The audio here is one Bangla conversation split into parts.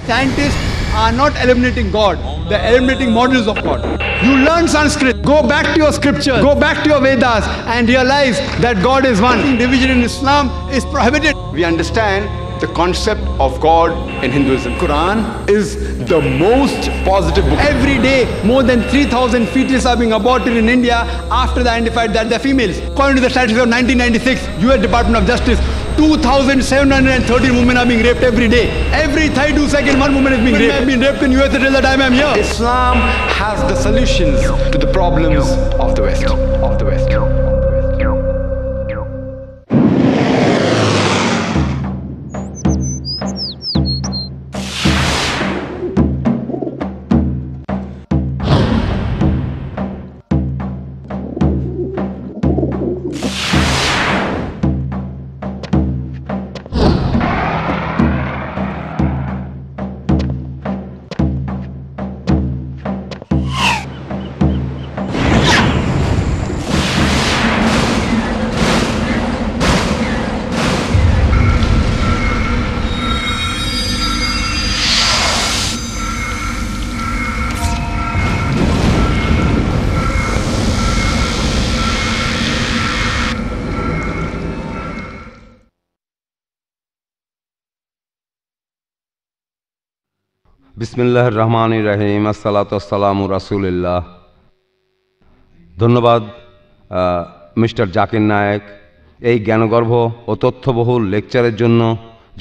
Scientists are not eliminating God, they're eliminating models of God. You learn Sanskrit, go back to your scriptures, go back to your Vedas and realize that God is one. Division in Islam is prohibited. We understand the concept of God in Hinduism. Quran is the most positive book. Every day, more than 3,000 fetuses are being aborted in India after they identified that they're females. According to the statistics of 1996, US Department of Justice, 2,713 women are being raped every day. Every 32 seconds, one woman is being raped. I've been raped in US till the time I'm here. Islam has the solutions to the problems of the West. বিসমিল্লাহির রহমানির রহিম। আসসালাতু ওয়াসসালামু রাসূলিল্লাহ। ধন্যবাদ মিস্টার জাকির নায়েক এই জ্ঞানগর্ভ ও তথ্যবহুল লেকচারের জন্য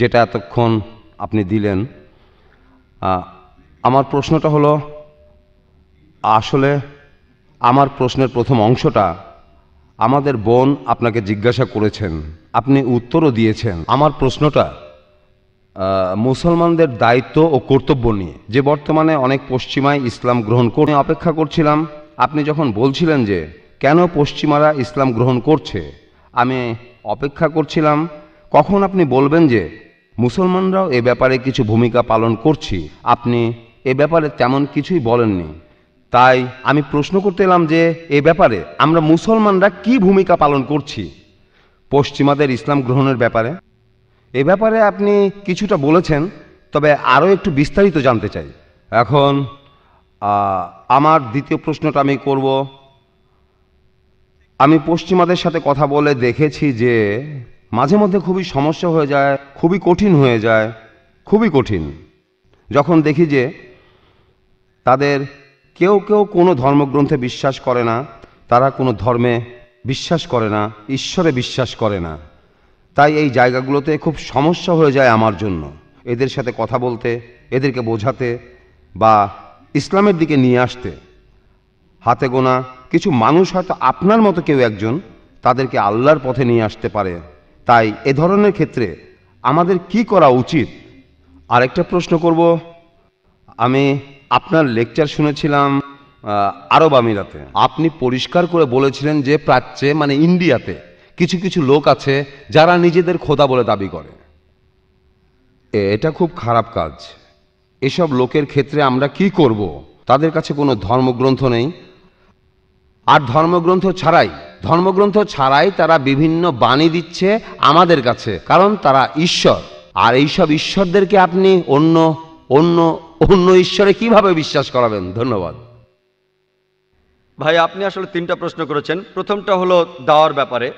যেটা এতক্ষণ আপনি দিলেন। আমার প্রশ্নটা হলো, আসলে আমার প্রশ্নের প্রথম অংশটা আমাদের বোন আপনাকে জিজ্ঞাসা করেছেন, আপনি উত্তরও দিয়েছেন। আমার প্রশ্নটা মুসলমানদের দায়িত্ব ও কর্তব্য নিয়ে, যে বর্তমানে অনেক পশ্চিমায় ইসলাম গ্রহণ করে। অপেক্ষা করছিলাম আপনি যখন বলছিলেন যে কেন পশ্চিমারা ইসলাম গ্রহণ করছে, আমি অপেক্ষা করছিলাম কখন আপনি বলবেন যে মুসলমানরাও এ ব্যাপারে কিছু ভূমিকা পালন করছি। আপনি এ ব্যাপারে তেমন কিছুই বলেননি, তাই আমি প্রশ্ন করতে এলাম যে এ ব্যাপারে আমরা মুসলমানরা কি ভূমিকা পালন করছি পশ্চিমাদের ইসলাম গ্রহণের ব্যাপারে। এ ব্যাপারে আপনি কিছুটা বলেছেন, তবে আরও একটু বিস্তারিত জানতে চাই। এখন আমার দ্বিতীয় প্রশ্নটা আমি করব। আমি পশ্চিমাদের সাথে কথা বলে দেখেছি যে মাঝে মধ্যে খুবই সমস্যা হয়ে যায়, খুবই কঠিন হয়ে যায়, খুবই কঠিন যখন দেখি যে তাদের কেউ কোনো ধর্মগ্রন্থে বিশ্বাস করে না, তারা কোনো ধর্মে বিশ্বাস করে না, ঈশ্বরে বিশ্বাস করে না। তাই এই জায়গাগুলোতে খুব সমস্যা হয়ে যায় আমার জন্য এদের সাথে কথা বলতে, এদেরকে বোঝাতে বা ইসলামের দিকে নিয়ে আসতে। হাতে গোনা কিছু মানুষ হয়তো আপনার মতো কেউ একজন তাদেরকে আল্লাহর পথে নিয়ে আসতে পারে। তাই এ ধরনের ক্ষেত্রে আমাদের কি করা উচিত? আরেকটা প্রশ্ন করব। আমি আপনার লেকচার শুনেছিলাম আরব আমিরাতে। আপনি পরিষ্কার করে বলেছিলেন যে প্রাচ্যে মানে ইন্ডিয়াতে কিছু কিছু লোক আছে যারা নিজেদের খোদা বলে দাবি করে। এটা খুব খারাপ কাজ। এসব লোকের ক্ষেত্রে আমরা কি করব? তাদের কাছে কোনো ধর্মগ্রন্থ নেই, আর ধর্মগ্রন্থ ছাড়াই তারা বিভিন্ন বাণী দিচ্ছে আমাদের কাছে, কারণ তারা ঈশ্বর। আর এইসব ঈশ্বরদেরকে আপনি অন্য অন্য অন্য ঈশ্বরে কিভাবে বিশ্বাস করাবেন? ধন্যবাদ ভাই। আপনি আসলে তিনটা প্রশ্ন করেছেন। প্রথমটা হলো দাওয়ার ব্যাপারে,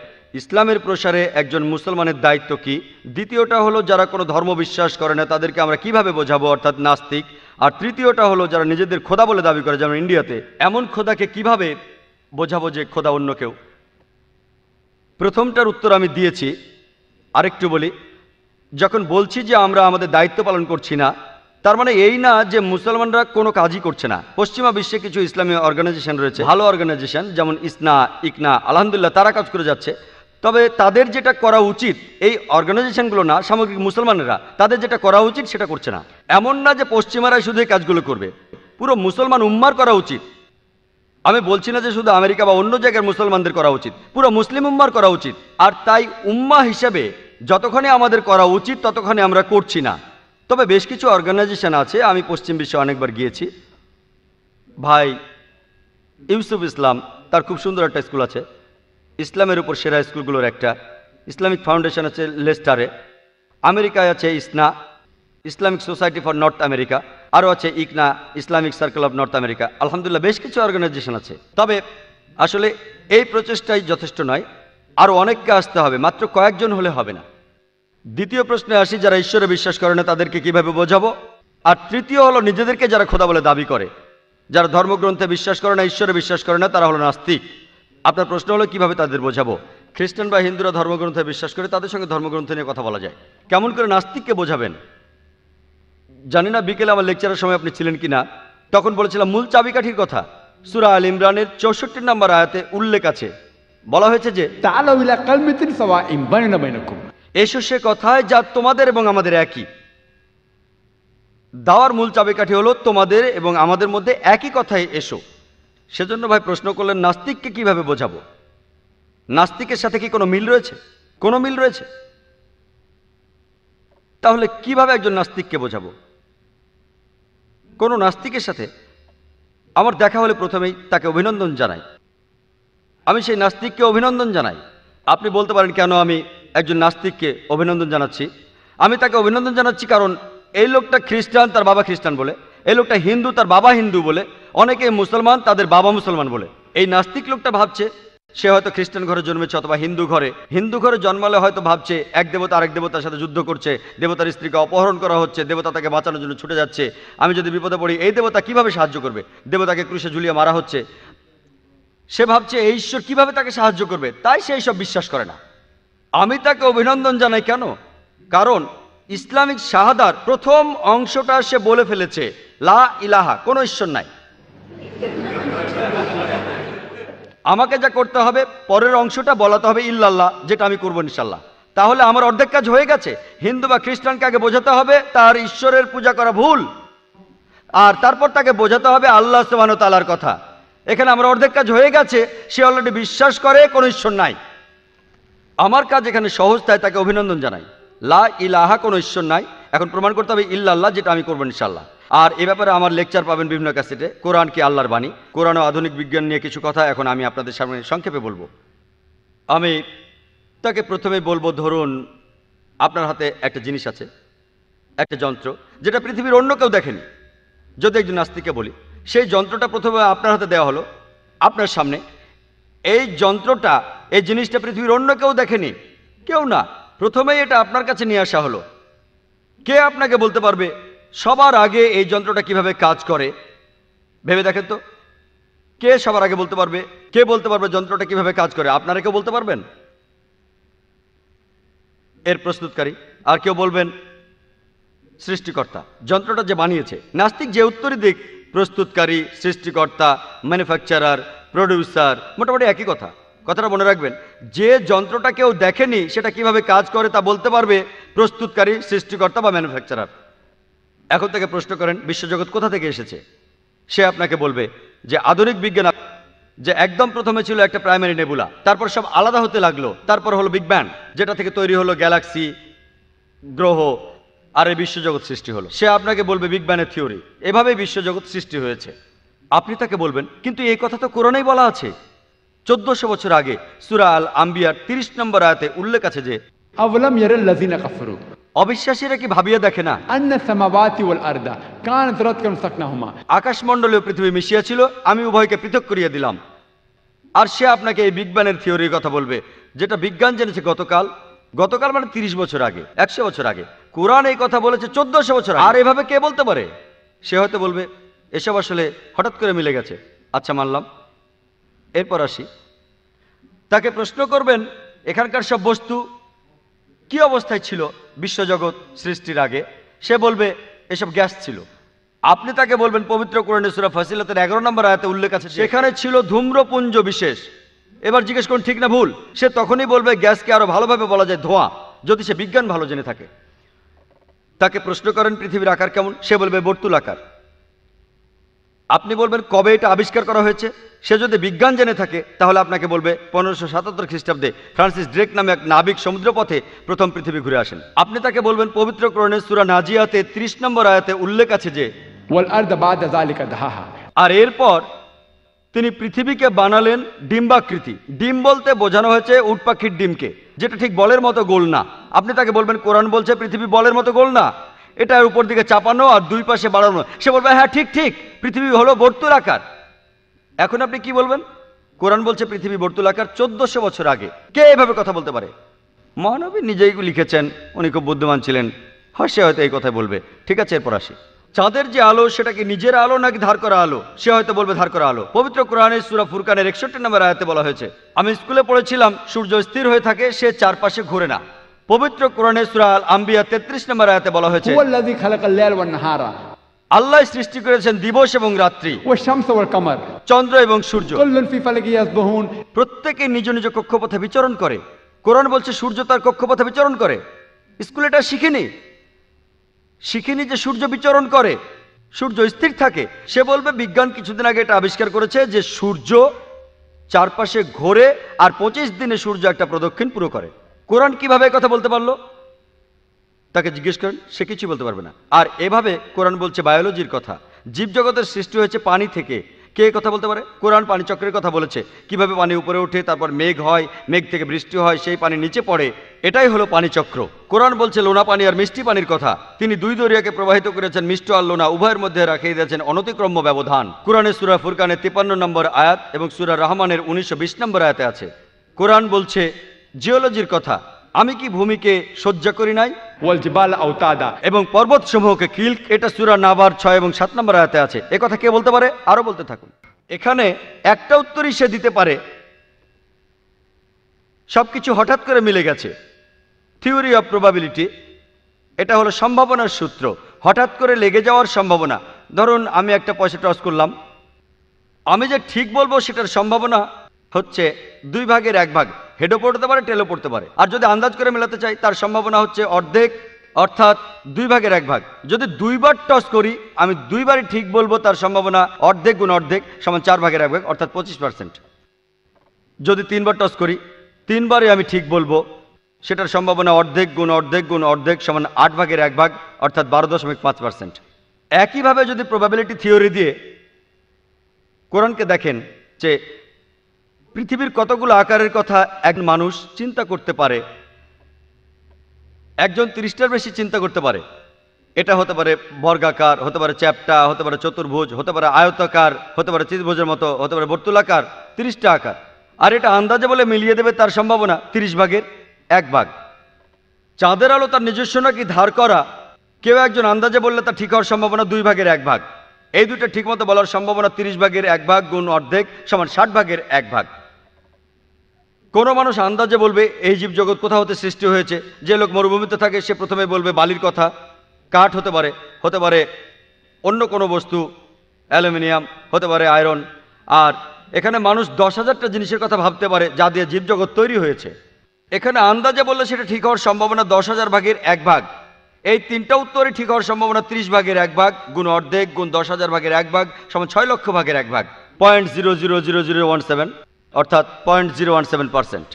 ইসলামের প্রসারে একজন মুসলমানের দায়িত্ব কি। দ্বিতীয়টা হলো যারা কোনো ধর্ম বিশ্বাস করে না তাদেরকে আমরা কিভাবে বোঝাবো, অর্থাৎ নাস্তিক। আর তৃতীয়টা হলো যারা নিজেদের খোদা বলে দাবি করে, যেমন ইন্ডিয়াতে, এমন খোদাকে কিভাবে বোঝাবো যে খোদা অন্য কেউ। প্রথমটার উত্তর আমি দিয়েছি, আরেকটু বলি। যখন বলছি যে আমরা আমাদের দায়িত্ব পালন করছি না, তার মানে এই না যে মুসলমানরা কোনো কাজই করছে না। পশ্চিমা বিশ্বে কিছু ইসলামী অর্গানাইজেশন রয়েছে, ভালো অর্গানাইজেশন, যেমন ইসনা, ইকনা, আলহামদুলিল্লাহ তারা কাজ করে যাচ্ছে। তবে তাদের যেটা করা উচিত, এই অর্গানাইজেশনগুলো না, সামগ্রিক মুসলমানেরা তাদের যেটা করা উচিত সেটা করছে না। এমন না যে পশ্চিমারাই শুধু এই কাজগুলো করবে, পুরো মুসলমান উম্মার করা উচিত। আমি বলছি না যে শুধু আমেরিকা বা অন্য জায়গার মুসলমানদের করা উচিত, পুরো মুসলিম উম্মার করা উচিত। আর তাই উম্মা হিসেবে যতক্ষণে আমাদের করা উচিত ততক্ষণে আমরা করছি না। তবে বেশ কিছু অর্গানাইজেশন আছে, আমি পশ্চিম বিশ্বে অনেকবার গিয়েছি। ভাই ইউসুফ ইসলাম, তার খুব সুন্দর একটা স্কুল আছে, ইসলামের উপর সেরা স্কুলগুলোর একটা। ইসলামিক ফাউন্ডেশন আছে লেস্টারে। আমেরিকায় আছে ISNA, Islamic society for north America, আরও আছে IQNA, Islamic circle of north America. আলহামদুলিল্লাহ বেশ কিছু অর্গানাইজেশন আছে। তবে আসলে এই প্রচেষ্টাই যথেষ্ট নয়, আরও অনেককে আসতে হবে, মাত্র কয়েকজন হলে হবে না। দ্বিতীয় প্রশ্নে আসি, যারা ঈশ্বরে বিশ্বাস করে না তাদেরকে কিভাবে বোঝাবো। আর তৃতীয় হলো নিজেদেরকে যারা খোদা বলে দাবি করে, যারা ধর্মগ্রন্থে বিশ্বাস করে না, ঈশ্বরে বিশ্বাস করে না, তারা হলো নাস্তিক। আপনার প্রশ্ন হলো কিভাবে তাদের বোঝাবো। খ্রিস্টান বা হিন্দুরা ধর্মগ্রন্থে বিশ্বাস করে, তাদের সঙ্গে ধর্মগ্রন্থ নিয়ে কথা বলা যায়। কেমন করে নাস্তিককে বোঝাবেন? জানি না বিকেলে আমার লেকচারের সময় আপনি ছিলেন কিনা, তখন বলেছিলাম মূল চাবিকাঠির কথা। সূরা আল ইমরানের 64 নম্বর আয়াতে উল্লেখ আছে, বলা হয়েছে যে তাআলাউ ইলা কালিমাতিন সাওয়াইন বাইনানা বাইনাকুম, এসো সে কথায় যা তোমাদের এবং আমাদের একই। দাওয়ার মূল চাবিকাঠি হলো তোমাদের এবং আমাদের মধ্যে একই কথায় এসো। সেজন্য ভাই প্রশ্ন করলেন নাস্তিককে কিভাবে বোঝাবো। নাস্তিকের সাথে কি কোনো মিল রয়েছে? কোনো মিল রয়েছে? তাহলে কিভাবে একজন নাস্তিককে বোঝাবো? কোনো নাস্তিকের সাথে আমার দেখা হলে প্রথমেই তাকে অভিনন্দন জানাই। আমি সেই নাস্তিককে অভিনন্দন জানাই। আপনি বলতে পারেন কেন আমি একজন নাস্তিককে অভিনন্দন জানাচ্ছি? আমি তাকে অভিনন্দন জানাচ্ছি কারণ এই লোকটা খ্রিস্টান, তার বাবা খ্রিস্টান বলে। এই লোকটা হিন্দু, তার বাবা হিন্দু বলে। অনেকে মুসলমান, তাদের বাবা মুসলমান বলে। এই নাস্তিক লোকটা ভাবছে সে হয়তো খ্রিস্টান ঘরে জন্মেছে অথবা হিন্দু ঘরে। হিন্দু ঘরে জন্মালে হয়তো ভাবছে এক দেবতা আরেক দেবতার সাথে যুদ্ধ করছে, দেবতার স্ত্রীকে অপহরণ করা হচ্ছে, দেবতা তাকে বাঁচানোর জন্য ছুটে যাচ্ছে। আমি যদি বিপদে পড়ি এই দেবতা কিভাবে সাহায্য করবে? দেবতাকে ক্রুশে ঝুলিয়ে মারা হচ্ছে। সে ভাবছে এই ঈশ্বর কিভাবে তাকে সাহায্য করবে, তাই সে এইসব বিশ্বাস করে না। আমি তাকে অভিনন্দন জানাই কেন? কারণ ইসলামিক শাহাদার প্রথম অংশটা সে বলে ফেলেছে, লা ইলাহা, কোনো ঈশ্বর নাই। আমাকে যা করতে হবে পরের অংশটা বলাতে হবে ইল্লাল্লাহ, যেটা আমি করবো ইনশাল্লাহ। তাহলে আমার অর্ধেক কাজ হয়ে গেছে। হিন্দু বা খ্রিস্টানকে আগে বোঝাতে হবে তার ঈশ্বরের পূজা করা ভুল, আর তারপর তাকে বোঝাতে হবে আল্লাহ সুবহানাহু ওয়া তাআলার কথা। এখানে আমার অর্ধেক কাজ হয়ে গেছে। সে অলরেডি বিশ্বাস করে কোনো ঈশ্বর নাই। আমার কাজ এখানে সহজ, তাই তাকে অভিনন্দন জানাই। লা ইলাহা, কোনো ঈশ্বর নাই। এখন প্রমাণ করতে হবে ইল্লাল্লাহ, যেটা আমি করবো ইনশাল্লাহ। আর এ ব্যাপারে আমার লেকচার পাবেন বিভিন্ন ক্যাসেটে। কোরআন কি আল্লাহর বাণী, কোরআন ও আধুনিক বিজ্ঞান নিয়ে কিছু কথা এখন আমি আপনাদের সামনে সংক্ষেপে বলবো। আমি তাকে প্রথমে বলবো, ধরুন আপনার হাতে একটা জিনিস আছে, একটা যন্ত্র, যেটা পৃথিবীর অন্য কেউ দেখেনি। যদি একজন নাস্তিককে বলি, সেই যন্ত্রটা প্রথমে আপনার হাতে দেওয়া হলো, আপনার সামনে। এই যন্ত্রটা, এই জিনিসটা পৃথিবীর অন্য কেউ দেখেনি, কেউ না। প্রথমেই এটা আপনার কাছে নিয়ে আসা হলো। কে আপনাকে বলতে পারবে সবার আগে এই যন্ত্রটা কিভাবে কাজ করে? ভেবে দেখেন তো, কে সবার আগে বলতে পারবে? কে বলতে পারবে যন্ত্রটা কিভাবে কাজ করে? আপনারা কেউ বলতে পারবেন? এর প্রস্তুতকারী। আর কেউ বলবেন সৃষ্টিকর্তা, যন্ত্রটা যে বানিয়েছে। নাস্তিক যে উত্তরই দিক, প্রস্তুতকারী, সৃষ্টিকর্তা, ম্যানুফ্যাকচারার, প্রডিউসার, মোটামুটি একই কথা। কথাটা মনে রাখবেন, যে যন্ত্রটা কেউ দেখেনি সেটা কিভাবে কাজ করে তা বলতে পারবে প্রস্তুতকারী, সৃষ্টিকর্তা বা ম্যানুফ্যাকচারার। এখন থেকে প্রশ্ন করেন বিশ্বজগৎ কোথা থেকে এসেছে? সে আপনাকে বলবে যে আধুনিক বিজ্ঞান, যে একদম প্রথমে ছিল একটা প্রাইমারি নেবুলা, তারপর সব আলাদা হতে লাগলো, তারপর হলো বিগ ব্যাং, যেটা থেকে তৈরি হলো গ্যালাক্সি, গ্রহ, আর এই বিশ্বজগৎ সৃষ্টি হলো। সে আপনাকে বলবে বিগ ব্যাংয়ের থিওরি, এভাবেই বিশ্বজগৎ সৃষ্টি হয়েছে। আপনি তাকে বলবেন কিন্তু এই কথা তো কোরআনেই বলা আছে। 1400 বছর আগে সূরা আল আম্বিয়ার 30 নম্বর আয়াতে উল্লেখ আছে যে আওয়ালাম ইয়ারাল্লাযিনা কাফারু, অবিশ্বাসীরা কি ভাবিয়ে দেখে না আন্না সামাওয়াতি ওয়াল আরদা কানাত রাতকান সাকনাহুমা, আকাশমণ্ডলীয় পৃথিবী মিশিয়া ছিল, আমি উভয়কে পৃথক করিয়ে দিলাম। আর সে আপনাকে এই বিগ ব্যাংয়ের থিওরির কথা বলবে, যেটা বিজ্ঞান জেনেছে গতকাল মানে 30 বছর আগে, 100 বছর আগে। কোরআন এই কথা বলেছে 1400 বছর আগে। আর এভাবে কে বলতে পারে? সে হয়তো বলবে এসব আসলে হঠাৎ করে মিলে গেছে। আচ্ছা, মানলাম। এরপর আসি, তাকে প্রশ্ন করবেন এখানকার সব বস্তু কি অবস্থায় ছিল বিশ্বজগৎ সৃষ্টির আগে? সে বলবে এসব গ্যাস ছিল। আপনি তাকে বলবেন পবিত্র কোরআনে সূরা ফাসিলাতের 11 নম্বর আয়াতে উল্লেখ আছে সেখানে ছিল ধূম্রপুঞ্জ বিশেষ। এবার জিজ্ঞেস করুন ঠিক না ভুল? সে তখনই বলবে গ্যাসকে আরো ভালোভাবে বলা যায় ধোঁয়া, যদি সে বিজ্ঞান ভালো জেনে থাকে। তাকে প্রশ্ন করেন পৃথিবীর আকার কেমন? সে বলবে বর্তুল আকার। আপনি বলবেন কবে এটা আবিষ্কার করা হয়েছে? সে যদি বিজ্ঞান জেনে থাকে তাহলে আপনাকে বলবে 1577 খ্রিস্টাব্দে ফ্রান্সিস ড্রেক নামে এক নাবিক সমুদ্রপথে প্রথম পৃথিবী ঘুরে আসেন। আপনি তাকে বলবেন পবিত্র কোরআনের সূরা নাজিয়াতে 30 নম্বর আয়াতে উল্লেখ আছে যে ওয়াল আরদা বাদা যালিকা দাহাহা, আর এরপর তিনি পৃথিবীকে বানালেন ডিম্বাকৃতি। ডিম বলতে বোঝানো হয়েছে উট পাখির ডিমকে, যেটা ঠিক বলের মতো গোল না। আপনি তাকে বলবেন কোরআন বলছে পৃথিবী বলের মতো গোল না। এটা উপর দিকে চাপানো আর দুই পাশে বাড়ানো। সে বলবে হ্যাঁ ঠিক ঠিক, পৃথিবী হলো বর্তুলাকার। এখন আপনি কি বলবেন? কোরআন বলছে পৃথিবী বর্তুলাকার 1400 বছর আগে। কে এভাবে কথা বলতে পারে? মহানবী নিজেই লিখেছেন, উনি খুব বুদ্ধিমান ছিলেন, সে হয়তো এই কথাই বলবে। ঠিক আছে, এরপর আসি। চাঁদের যে আলো সেটা কি নিজের আলো নাকি ধার করা আলো? সে হয়তো বলবে ধার করা আলো। পবিত্র কোরআনের সূরা ফুরকানের 61 নম্বর আয়াতে বলা হয়েছে, আমি স্কুলে পড়েছিলাম সূর্য স্থির হয়ে থাকে, সে চারপাশে ঘোরে না। পবিত্র কোরআনের সূরা আল আম্বিয়া 33 নম্বর আয়াতে বলা হয়েছে, হুয়াল্লাযী খালাকাল লাইলা ওয়ান নাহারা, আল্লাহ সৃষ্টি করেছেন দিবস এবং রাত্রি, ওয়াশ শামসা ওয়াল কামার, চন্দ্র এবং সূর্য, কুল্লুন ফি ফালাকি ইয়াসবাহুন, প্রত্যেকে নিজ নিজ কক্ষপথে বিচরণ করে। কোরআন বলছে সূর্য তার কক্ষপথে বিচরণ করে। স্কুলে এটা শিখিনি যে সূর্য বিচরণ করে, সূর্য স্থির থাকে। সে বলবে বিজ্ঞান কিছুদিন আগে এটা আবিষ্কার করেছে যে সূর্য চারপাশে ঘোরে আর 25 দিনে সূর্য একটা প্রদক্ষিণ পুরো করে। কোরআন কিভাবে কথা বলতে পারলো? তাকে জিজ্ঞেস করেন, সে কিছুই বলতে পারবে না। আর এভাবে কোরআন বলছে বায়োলজির কথা, জীবজগতের সৃষ্টি হয়েছে পানি থেকে। কে কথা বলতে পারে? কোরআন পানি চক্রের কথা বলেছে, কিভাবে পানি উপরে ওঠে, তারপর মেঘ হয়, মেঘ থেকে বৃষ্টি হয়, সেই পানি নিচে পড়ে, এটাই হলো পানি চক্র। কোরআন বলছে লোনা পানি আর মিষ্টি পানির কথা। তিনি দুই দরিয়াকে প্রবাহিত করেছেন, মিষ্ট আর লোনা উভয়ের মধ্যে রাখিয়ে দিয়েছেন অনতিক্রম্য ব্যবধান। কোরআনের সূরা ফুরকানের 53 নম্বর আয়াত এবং সূরা রহমানের 1920 নম্বর আয়াতে আছে। কোরআন বলছে জিওলজির কথা, আমি কি ভূমিকে সজ্জা করি নাই, ওয়াল জিবাল আওতাদা, এবং পর্বত সমূহকে কিল্ক, এটা সূরা নাবার 6 এবং 7 নম্বর আয়াতে আছে। এ কথা কে বলতে পারে? আরো বলতে থাকুন। এখানে একটা উত্তরই সে দিতে পারে, সবকিছু হঠাৎ করে মিলে গেছে। থিওরি অফ প্রবাবিলিটি, এটা হলো সম্ভাবনার সূত্র, হঠাৎ করে লেগে যাওয়ার সম্ভাবনা। ধরুন আমি একটা পয়সা টস করলাম, আমি যে ঠিক বলবো সেটার সম্ভাবনা হচ্ছে 2 ভাগের 1 ভাগ। হেডও পড়তে পারে, টেলও পড়তে পারে। আর যদি আন্দাজ করে মেলাতে চাই, তার সম্ভাবনা হচ্ছে অর্ধেক, অর্থাৎ 2 ভাগের 1 ভাগ। যদি 2 বার টস করি, আমি 2 বারই ঠিক বলবো, তার সম্ভাবনা অর্ধেক গুণ অর্ধেক সমান 4 ভাগের 1 ভাগ, অর্থাৎ 25%। যদি 3 বার টস করি, 3 বারই আমি ঠিক বলবো, সেটার সম্ভাবনা অর্ধেক গুণ অর্ধেক গুণ অর্ধেক সমান 8 ভাগের 1 ভাগ, অর্থাৎ 12.5%। একইভাবে যদি প্রবাবিলিটি থিওরি দিয়ে কোরআনকে দেখেন যে পৃথিবীর কতগুলো আকারের কথা এক মানুষ চিন্তা করতে পারে, একজন 30টার বেশি চিন্তা করতে পারে। এটা হতে পারে বর্গাকার, হতে পারে চ্যাপ্টা, হতে পারে চতুর্ভুজ, হতে পারে আয়তাকার, হতে পারে ত্রিভুজের মতো, হতে পারে বর্তুলাকার, 30টা আকার। আর এটা আন্দাজে বলে মিলিয়ে দেবে, তার সম্ভাবনা 30 ভাগের 1 ভাগ। চাঁদের আলো তার নিজস্ব নাকি ধার করা, কেউ একজন আন্দাজে বললে তার ঠিক হওয়ার সম্ভাবনা 2 ভাগের 1 ভাগ। এই দুটো ঠিক মতো বলার সম্ভাবনা 30 ভাগের 1 ভাগ গুণ অর্ধেক সমান 60 ভাগের 1 ভাগ। কোনো মানুষ আন্দাজে বলবে এই জীবজগৎ কোথা হতে সৃষ্টি হয়েছে। যে লোক মরুভূমিতে থাকে সে প্রথমে বলবে বালির কথা, কাঠ হতে পারে অন্য কোনো বস্তু, অ্যালুমিনিয়াম, হতে পারে আয়রন। আর এখানে মানুষ 10,000টা জিনিসের কথা ভাবতে পারে যা দিয়ে জীবজগৎ তৈরি হয়েছে। এখানে আন্দাজে বললে সেটা ঠিক হওয়ার সম্ভাবনা 10,000 ভাগের 1 ভাগ। এই 3টা উত্তরই ঠিক হওয়ার সম্ভাবনা 30 ভাগের 1 ভাগ গুণ অর্ধেক গুণ 10,000 ভাগের 1 ভাগ সমান 6 লক্ষ ভাগের 1 ভাগ, 0.00017, অর্থাৎ 0.017%।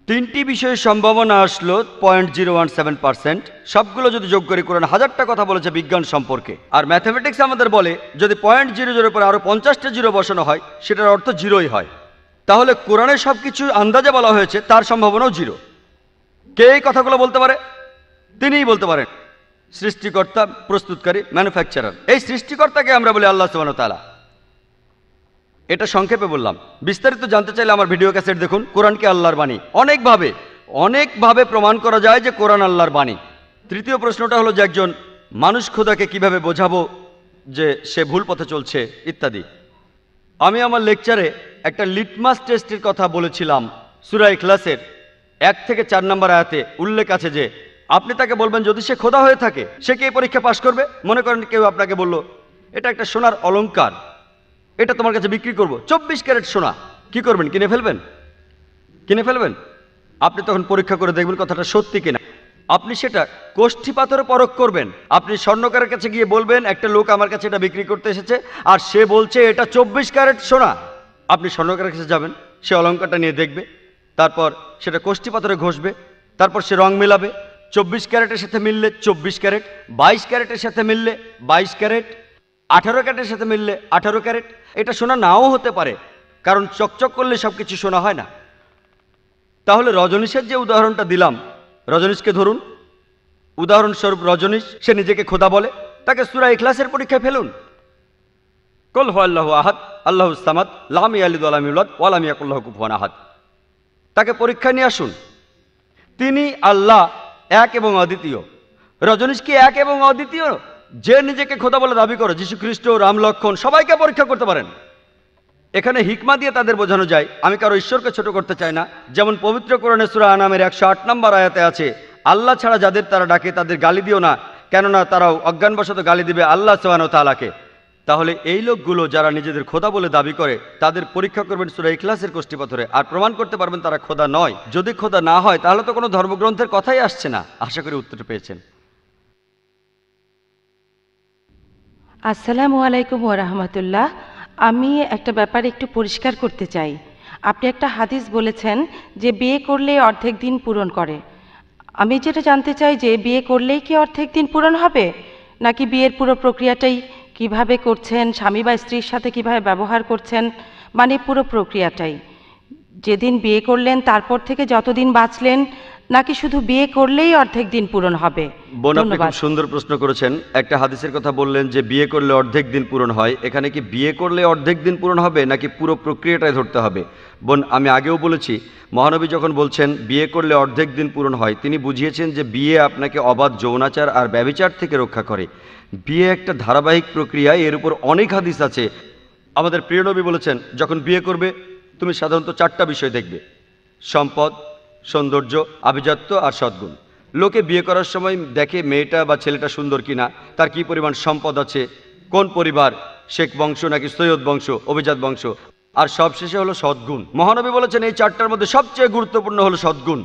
3টি বিষয়ের সম্ভাবনা আসলো 0.017%। সবগুলো যদি যোগ করি, কোরআন 1000টা কথা বলেছে বিজ্ঞান সম্পর্কে। আর ম্যাথমেটিক্স আমাদের বলে যদি 0.00 পরে আরো 50টা জিরো বসানো হয়, সেটার অর্থ জিরোই হয়। তাহলে কোরআনে সবকিছু আন্দাজে বলা হয়েছে, তার সম্ভাবনাও জিরো। কে এই কথাগুলো বলতে পারে? তিনিই বলতে পারেন, সৃষ্টিকর্তা, প্রস্তুতকারী, ম্যানুফ্যাকচারার। এই সৃষ্টিকর্তাকে আমরা বলি আল্লাহ সুবহানাহু ওয়া তাআলা। এটা সংক্ষেপে বললাম। বিস্তারিত জানতে চাইলে আমার ভিডিও ক্যাসেট দেখুন। কোরআনকে আল্লাহর বাণী, অনেকভাবে প্রমাণ করা যায় যে কোরআন আল্লাহর বাণী। তৃতীয় প্রশ্নটা হলো যে একজন মানুষ খোদাকে কিভাবে বোঝাবো যে সে ভুল পথে চলছে ইত্যাদি। আমি আমার লেকচারে একটা লিটমাস টেস্টের কথা বলেছিলাম। সূরা ইখলাসের 1 থেকে 4 নম্বর আয়াতে উল্লেখ আছে যে আপনি তাকে বলবেন যদি সে খোদা হয়ে থাকে, সে কি এই পরীক্ষা পাশ করবে? মনে করেন কেউ আপনাকে বলল এটা একটা সোনার অলংকার, এটা তোমার কাছে বিক্রি করব, 24 ক্যারেট সোনা। কি করবেন? কিনে ফেলবেন? আপনি তখন পরীক্ষা করে দেখবেন কথাটা সত্যি কিনা। আপনি সেটা কোষ্ঠী পাথরে পরখ করবেন। আপনি স্বর্ণকারের কাছে গিয়ে বলবেন একটা লোক আমার কাছে এটা বিক্রি করতে এসেছে আর সে বলছে এটা 24 ক্যারেট সোনা। আপনি স্বর্ণকারের কাছে যাবেন, সে অলংকারটা নিয়ে দেখবে, তারপর সেটা কোষ্ঠী পাথরে ঘষবে, তারপর সে রং মেলাবে। 24 ক্যারেটের সাথে মিললে 24 ক্যারেট, 22 ক্যারেটের সাথে মিললে 22 ক্যারেট, 18 ক্যারেটের সাথে মিললে 18 ক্যারেট। এটা সোনা নাও হতে পারে, কারণ চকচক করলে সব কিছু সোনা হয় না। তাহলে রজনীশের যে উদাহরণটা দিলাম, রজনীশকে ধরুন, উদাহরণস্বরূপ রজনীশ, সে নিজেকে খোদা বলে, তাকে সূরা ইখলাসের পরীক্ষায় ফেলুন। কুল হুয়াল্লাহু আহাদ আল্লাহুস সামাদ লাম ইয়ালিদ ওয়া লাম ইউলাদ ওয়া লাম ইয়াকুল লাহু কুফুয়ান আহাদ। তাকে পরীক্ষায় নিয়ে আসুন। তিনি আল্লাহ, এক এবং অদ্বিতীয়। রজনীশ কি এক এবং অদ্বিতীয়? যে নিজেকে খোদা বলে দাবি করে, যীশু খ্রিস্ট, রাম, লক্ষ্মণ, সবাইকে পরীক্ষা করতে পারেন। এখানে হিকমা দিয়ে তাদের বোঝানো যায়, আমি কারো ঈশ্বরকে ছোট করতে চাই না। যেমন পবিত্র কোরআনে সূরা আনামের 108 নম্বর আয়াতে আছে, আল্লাহ ছাড়া যাদের তারা ডাকে তাদের গালি দিও না, কেননা তারাও অজ্ঞানবশত গালি দিবে আল্লাহ সুবহানাহু ওয়া তাআলাকে। তাহলে এই লোকগুলো যারা নিজেদের খোদা বলে দাবি করে, তাদের পরীক্ষা করবেন সূরা ইখলাসের কষ্টি পাথরে, আর প্রমাণ করতে পারবেন তারা খোদা নয়। যদি খোদা না হয় তাহলে তো কোনো ধর্মগ্রন্থের কথাই আসছে না। আশা করি উত্তরটা পেয়েছেন। আসসালামু আলাইকুম ওয়া রাহমাতুল্লাহ। আমি একটা ব্যাপারে একটু পরিষ্কার করতে চাই। আপনি একটা হাদিস বলেছেন যে বিয়ে করলে অর্ধেক দিন পূরণ করে। আমি যেটা জানতে চাই যে বিয়ে করলেই কি অর্ধেক দিন পূরণ হবে, নাকি বিয়ের পুরো প্রক্রিয়াটাই কিভাবে করছেন, স্বামী বা স্ত্রীর সাথে কিভাবে ব্যবহার করছেন, মানে পুরো প্রক্রিয়াটাই, যেদিন বিয়ে করলেন তারপর থেকে যতদিন বাঁচলেন, নাকি শুধু বিয়ে করলেই অর্ধেক দিন পূরণ হবে? বোন, আপনি খুব সুন্দর প্রশ্ন করেছেন। একটা হাদিসের কথা বললেন যে বিয়ে করলে অর্ধেক দিন পূরণ হয়। এখানে কি বিয়ে করলে অর্ধেক দিন পূরণ হবে নাকি পুরো প্রক্রিয়াটাই ধরতে হবে? বোন, আমি আগেও বলেছি, মহানবী যখন বলছেন বিয়ে করলে অর্ধেক দিন পূরণ হয়, তিনি বুঝিয়েছেন যে বিয়ে আপনাকে অবাধ যৌনাচার আর ব্যভিচার থেকে রক্ষা করে। বিয়ে একটা ধারাবাহিক প্রক্রিয়া, এর উপর অনেক হাদিস আছে। আমাদের প্রিয় নবী বলেছেন, যখন বিয়ে করবে তুমি সাধারণত 4টা বিষয় দেখবে: সম্পদ, সৌন্দর্য, আভিজাত্য আর সদ্গুণ। লোকে বিয়ে করার সময় দেখে মেয়েটা বা ছেলেটা সুন্দর কিনা, তার কি পরিমাণ সম্পদ আছে, কোন পরিবার, শেখ বংশ নাকি সৈয়দ বংশ, অভিজাত বংশ, আর সবশেষে হলো সদ্গুণ। মহানবী বলেছেন এই 4টার মধ্যে সবচেয়ে গুরুত্বপূর্ণ হলো সদ্গুণ।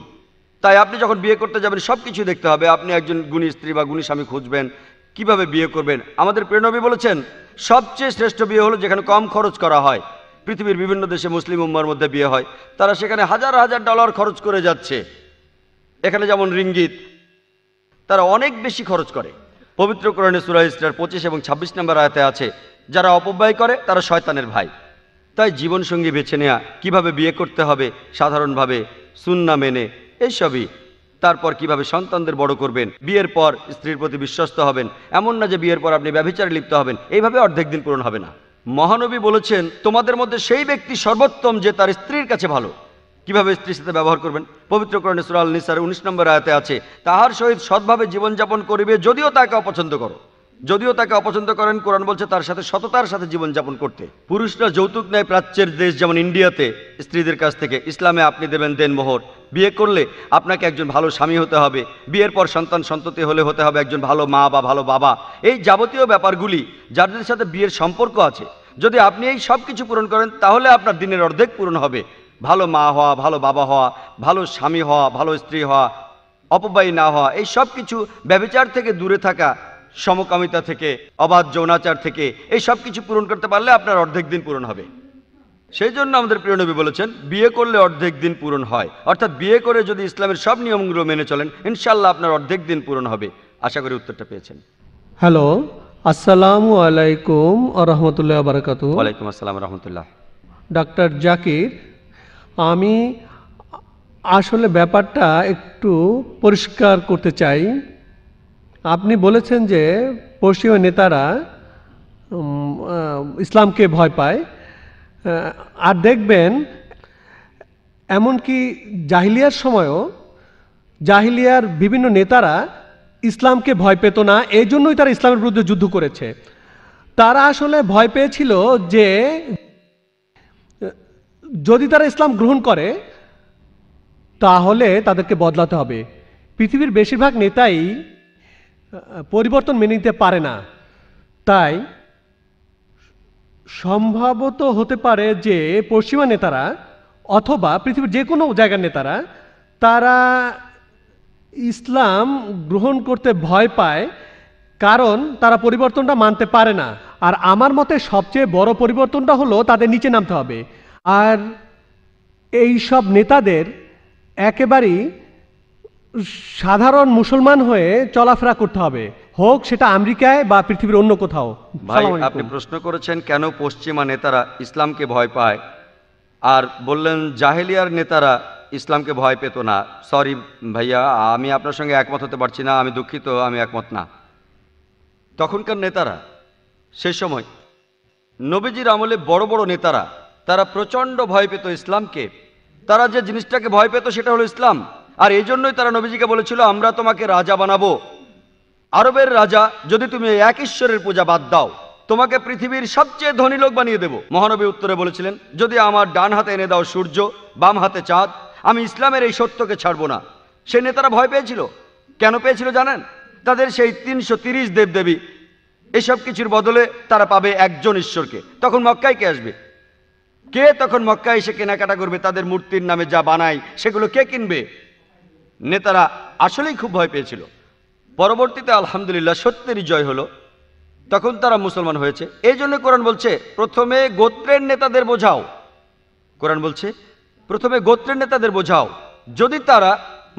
তাই আপনি যখন বিয়ে করতে যাবেন সব কিছু দেখতে হবে। আপনি একজন গুণী স্ত্রী বা গুণী স্বামী খুঁজবেন, কিভাবে বিয়ে করবেন। আমাদের প্রিয় নবী বলেছেন সবচেয়ে শ্রেষ্ঠ বিয়ে হলো যেখানে কম খরচ করা হয়। পৃথিবীর বিভিন্ন দেশে মুসলিম উম্মার মধ্যে বিয়ে হয়, তারা সেখানে হাজার হাজার ডলার খরচ করে যাচ্ছে। এখানে যেমন রিঙ্গিত, তারা অনেক বেশি খরচ করে। পবিত্র কোরআনে সূরা ইসরার 25 এবং 26 নম্বর আয়াতে আছে, যারা অপব্যয় করে তারা শয়তানের ভাই। তাই জীবনসঙ্গী বেছে নেওয়া, কিভাবে বিয়ে করতে হবে সাধারণভাবে, সুন্নাহ মেনে, এইসবই। তারপর কিভাবে সন্তানদের বড় করবেন, বিয়ের পর স্ত্রীর প্রতি বিশ্বস্ত হবেন, এমন না যে বিয়ের পর আপনি ব্যভিচারে লিপ্ত হবেন, এইভাবে অর্ধেক দিন পূরণ হবে না। মহানবী বলেছেন তোমাদের মধ্যে সেই ব্যক্তি সর্বোত্তম যে তার স্ত্রীর কাছে ভালো। কিভাবে স্ত্রীর সাথে ব্যবহার করবেন, পবিত্র কোরআনে সূরা আল নিসার 19 নম্বর আয়াতে আছে, তাহার সহিত সৎভাবে জীবনযাপন করিবে যদিও তাকে অপছন্দ করো। যদিও তাকে অপছন্দ করেন, কোরআন বলছে তার সাথে সততার সাথে জীবনযাপন করতে। পুরুষরা যৌতুক নেয় প্রাচ্যের দেশ যেমন ইন্ডিয়াতে স্ত্রীদের কাছ থেকে। ইসলামে আপনি দেবেন দেনমোহর। বিয়ে করলে আপনাকে একজন ভালো স্বামী হতে হবে, বিয়ের পর সন্তান সন্ততি হলে হতে হবে একজন ভালো মা বা ভালো বাবা। এই যাবতীয় ব্যাপারগুলি যাদের সাথে বিয়ের সম্পর্ক আছে, যদি আপনি এই সব কিছু পূরণ করেন তাহলে আপনার দিনের অর্ধেক পূরণ হবে। ভালো মা হওয়া, ভালো বাবা হওয়া, ভালো স্বামী হওয়া, ভালো স্ত্রী হওয়া, অপব্যয়ী না হওয়া, এই সব কিছু, ব্যভিচার থেকে দূরে থাকা, সমকামিতা থেকে, অবাধ যৌনাচার থেকে, এই সব কিছু পূরণ করতে পারলে আপনার অর্ধেক দিন পূরণ হবে। সেই জন্য আমাদের প্রিয় নবী বলেছেন বিয়ে করলে অর্ধেক দিন পূরণ হয়। অর্থাৎ বিয়ে করে যদি ইসলামের সব নিয়মগুলো মেনে চলেন, ইনশাআল্লাহ আপনার অর্ধেক দিন পূরণ হবে। আশা করি উত্তরটা পেয়েছেন। হ্যালো, আসসালামু আলাইকুম ওয়া রাহমাতুল্লাহি ওয়া বারাকাতুহু। ওয়ালাইকুম আসসালাম ওয়া রাহমাতুল্লাহ। ডাক্তার জাকির, আমি আসলে ব্যাপারটা একটু পরিষ্কার করতে চাই। আপনি বলেছেন যে পশ্চিমা নেতারা ইসলামকে ভয় পায়, আর দেখবেন এমনকি জাহিলিয়ার সময়ও জাহিলিয়ার বিভিন্ন নেতারা ইসলামকে ভয় পেত না, এই জন্যই তারা ইসলামের বিরুদ্ধে যুদ্ধ করেছে। তারা আসলে ভয় পেয়েছিল যে যদি তারা ইসলাম গ্রহণ করে তাহলে তাদেরকে বদলাতে হবে। পৃথিবীর বেশিরভাগ নেতাই পরিবর্তন মেনে নিতে পারে না। তাই সম্ভবত হতে পারে যে পশ্চিমা নেতারা অথবা পৃথিবীর যে কোনো জায়গার নেতারা তারা ইসলাম গ্রহণ করতে ভয় পায়, কারণ তারা পরিবর্তনটা মানতে পারে না। আর আমার মতে সবচেয়ে বড় পরিবর্তনটা হলো তাদের নিচে নামতে হবে। আর এই সব নেতাদের একেবারেই সাধারণ মুসলমান হয়ে চলাফেরা করতে হবে, হোক সেটা আমেরিকায় বা পৃথিবীর অন্য কোথাও। ভাই, আপনি প্রশ্ন করেছেন কেন পশ্চিমা নেতারা ইসলামকে ভয় পায়, আর বললেন জাহেলিয়ার নেতারা ইসলামকে ভয় পেত না। সরি ভাইয়া, আমি আপনার সঙ্গে একমত হতে পারছি না, আমি দুঃখিত, আমি একমত না। তখনকার নেতারা, সে সময় নবীজির আমলে বড় বড় নেতারা, তারা প্রচণ্ড ভয় পেত ইসলামকে। তারা যে জিনিসটাকে ভয় পেত সেটা হলো ইসলাম। আর এই জন্যই তারা নবীজিকে বলেছিল, আমরা তোমাকে রাজা বানাবো, আরবের রাজা, যদি তুমি এক ঈশ্বরের পূজা বাদ দাও, তোমাকে পৃথিবীর সবচেয়ে ধনী লোক বানিয়ে দেব। মহানবী উত্তরে বলেছিলেন, যদি আমার ডান হাতে এনে দাও সূর্য, বাম হাতে চাঁদ, আমি ইসলামের এই সত্যকে ছাড়বো না। সেই নেতারা ভয় পেয়েছিল। কেন পেয়েছিল জানেন? তাদের সেই 330 দেবদেবী, এসব কিছুর বদলে তারা পাবে একজন ঈশ্বরকে। তখন মক্কায় কে আসবে? কে তখন মক্কায় এসে কেনাকাটা করবে? তাদের মূর্তির নামে যা বানায় সেগুলো কে কিনবে? নেতারা আসলেই খুব ভয় পেয়েছিল। পরবর্তীতে আলহামদুলিল্লাহ সত্যেরই জয় হলো, তখন তারা মুসলমান হয়েছে। এই জন্য কোরআন বলছে প্রথমে গোত্রের নেতাদের বোঝাও। কোরআন বলছে প্রথমে গোত্রের নেতাদের বোঝাও, যদি তারা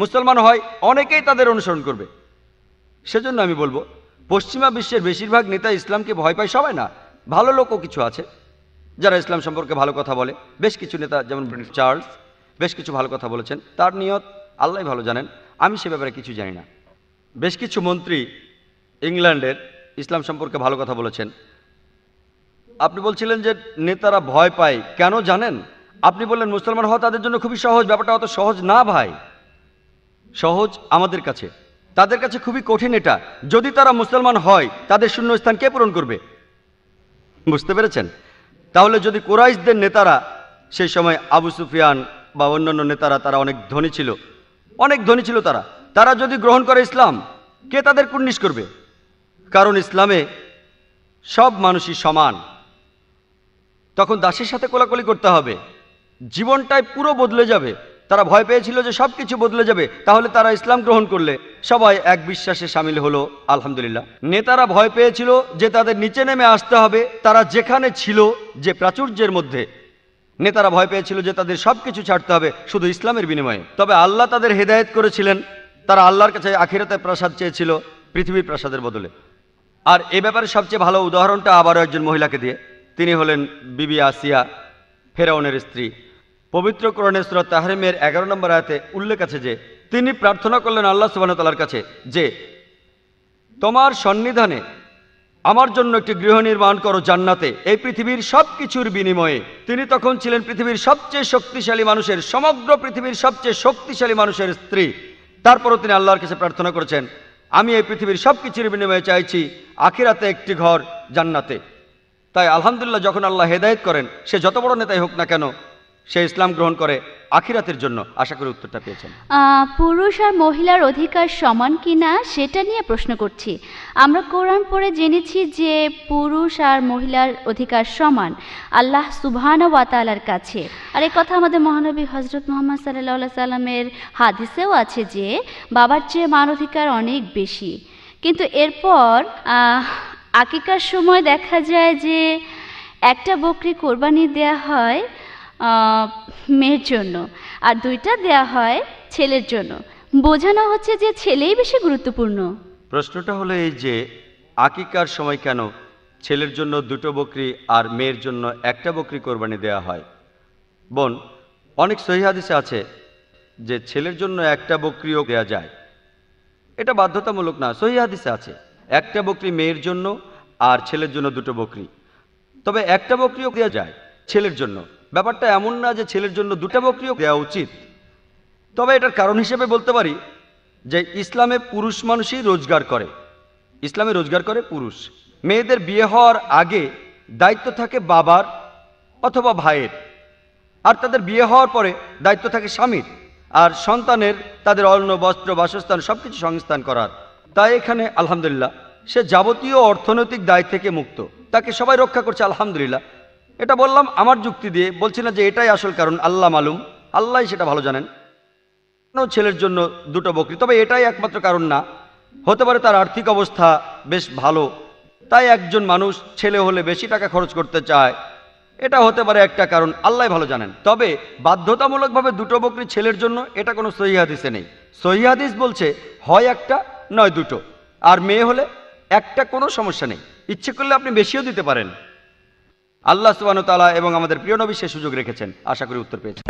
মুসলমান হয় অনেকেই তাদের অনুসরণ করবে। সেজন্য আমি বলবো, পশ্চিমা বিশ্বের বেশিরভাগ নেতা ইসলামকে ভয় পায় সবাই না, ভালো লোকও কিছু আছে যারা ইসলাম সম্পর্কে ভালো কথা বলে। বেশ কিছু নেতা, যেমন প্রিন্স চার্লস, বেশ কিছু ভালো কথা বলেছেন। তার নিয়ত আল্লাহ ভালো জানেন, আমি সে ব্যাপারে কিছু জানি না। বেশ কিছু মন্ত্রী ইংল্যান্ডের ইসলাম সম্পর্কে ভালো কথা বলেছেন। আপনি বলছিলেন যে নেতারা ভয় পায় কেন জানেন? আপনি বললেন মুসলমান হওয়া তাদের জন্য খুবই সহজ। ব্যাপারটা অত সহজ না ভাই। সহজ আমাদের কাছে, তাদের কাছে খুবই কঠিন এটা। যদি তারা মুসলমান হয়, তাদের শূন্যস্থান কে পূরণ করবে? বুঝতে পেরেছেন? তাহলে যদি কুরাইশদের নেতারা, সেই সময় আবু সুফিয়ান বা অন্যান্য নেতারা, তারা অনেক ধনী ছিল, তারা যদি গ্রহণ করে ইসলাম, কে তাদের কুর্নিশ করবে? কারণ ইসলামে সব মানুষই সমান। তখন দাসের সাথে কোলাকুলি করতে হবে, জীবনটাই পুরো বদলে যাবে। তারা ভয় পেয়েছিল যে সব কিছু বদলে যাবে, তাহলে তারা ইসলাম গ্রহণ করলে সবাই এক বিশ্বাসে সামিল হলো। আলহামদুলিল্লাহ। নেতারা ভয় পেয়েছিল যে তাদের নিচে নেমে আসতে হবে, তারা যেখানে ছিল, যে প্রাচুর্যের মধ্যে। নেতারা ভয় পেয়েছিল যে তাদের সব কিছু ছাড়তে হবে শুধু ইসলামের বিনিময়ে। তবে আল্লাহ তাদের হেদায়েত করেছিলেন। তারা আল্লাহর কাছে আখিরাতের প্রাসাদ চেয়েছিল পৃথিবীর প্রাসাদের বদলে। আর এ ব্যাপারে সবচেয়ে ভালো উদাহরণটা আবারও একজন মহিলাকে দিয়ে। তিনি হলেন বিবি আসিয়া, ফেরাউনের স্ত্রী। পবিত্র কোরআনে সূরা তাহরিমের 11 নম্বর আয়াতে উল্লেখ আছে যে তিনি প্রার্থনা করলেন আল্লাহ সুবহানাহু ওয়া তাআলার কাছে যে তোমার সন্নিধানে আমার জন্য একটি গৃহ নির্মাণ করো জান্নাতে, এই পৃথিবীর সব কিছুর বিনিময়ে। তিনি তখন ছিলেন পৃথিবীর সবচেয়ে শক্তিশালী মানুষের, সমগ্র পৃথিবীর সবচেয়ে শক্তিশালী মানুষের স্ত্রী। তারপরও তিনি আল্লাহর কাছে প্রার্থনা করেছেন, আমি এই পৃথিবীর সব কিছুর বিনিময়ে চাইছি আখিরাতে একটি ঘর জান্নাতে। তাই আলহামদুলিল্লাহ, যখন আল্লাহ হেদায়েত করেন, সে যত বড় নেতাই হোক না কেন, সে ইসলাম গ্রহণ করে আখিরাতের জন্য। আশা করি উত্তরটা পেয়েছেন। পুরুষ আর মহিলার অধিকার সমান কিনা সেটা নিয়ে প্রশ্ন করছি। আমরা কোরআন পড়ে জেনেছি যে পুরুষ আর মহিলার অধিকার সমান আল্লাহ সুবহানাহু ওয়া তাআলার কাছে। আর এই কথা আমাদের মহানবী হযরত মুহাম্মদ সাল্লাল্লাহু আলাইহি সাল্লামের হাদিসেও আছে যে বাবার চেয়ে মান অধিকার অনেক বেশি। কিন্তু এরপর আকিকার সময় দেখা যায় যে একটা বকরি কোরবানি দেয়া হয় মেয়ের জন্য আর 2টা দেয়া হয় ছেলের জন্য। বোঝানো হচ্ছে যে ছেলেই বেশি গুরুত্বপূর্ণ। প্রশ্নটা হলো এই যে আকিকার সময় কেন ছেলের জন্য 2টো বকরি আর মেয়ের জন্য একটা বকরি কোরবানি দেয়া হয়? বোন, অনেক সহিহ হাদিসে আছে যে ছেলের জন্য একটা বকরিও দেয়া যায়। এটা বাধ্যতামূলক না, সহিহ হাদিসে আছে একটা বকরি মেয়ের জন্য আর ছেলের জন্য 2টো বকরি। তবে একটা বকরিও দেওয়া যায় ছেলের জন্য। ব্যাপারটা এমন না যে ছেলের জন্য 2টা বকরিও দেওয়া উচিত। তবে এটার কারণ হিসেবে বলতে পারি যে ইসলামে পুরুষ মানুষই রোজগার করে, ইসলামে রোজগার করে পুরুষ। মেয়েদের বিয়ে হওয়ার আগে দায়িত্ব থাকে বাবার অথবা ভাইয়ের, আর তাদের বিয়ে হওয়ার পরে দায়িত্ব থাকে স্বামীর আর সন্তানের, তাদের অন্ন বস্ত্র বাসস্থান সবকিছু সংস্থান করার। তাই এখানে আলহামদুলিল্লাহ সে যাবতীয় অর্থনৈতিক দায় থেকে মুক্ত, তাকে সবাই রক্ষা করছে আলহামদুলিল্লাহ। এটা বললাম আমার যুক্তি দিয়ে, বলছি না যে এটাই আসল কারণ। আল্লাহ মালুম, আল্লাহ সেটা ভালো জানেন। ছেলের জন্য 2টো বকরি, তবে এটাই একমাত্র কারণ না। হতে পারে তার আর্থিক অবস্থা বেশ ভালো, তাই একজন মানুষ ছেলে হলে বেশি টাকা খরচ করতে চায়, এটা হতে পারে একটা কারণ, আল্লাহ ভালো জানেন। তবে বাধ্যতামূলকভাবে 2টো বকরি ছেলের জন্য এটা কোনো সহিহ হাদিসে নেই। সহিহ হাদিস বলছে হয় একটা নয় 2টো, আর মেয়ে হলে একটা, কোনো সমস্যা নেই। ইচ্ছে করলে আপনি বেশিও দিতে পারেন। আল্লাহ সুবহানাহু ওয়া তাআলা এবং আমাদের প্রিয় নবী সে সুযোগ রেখেছেন। আশা করি উত্তর পেয়েছেন।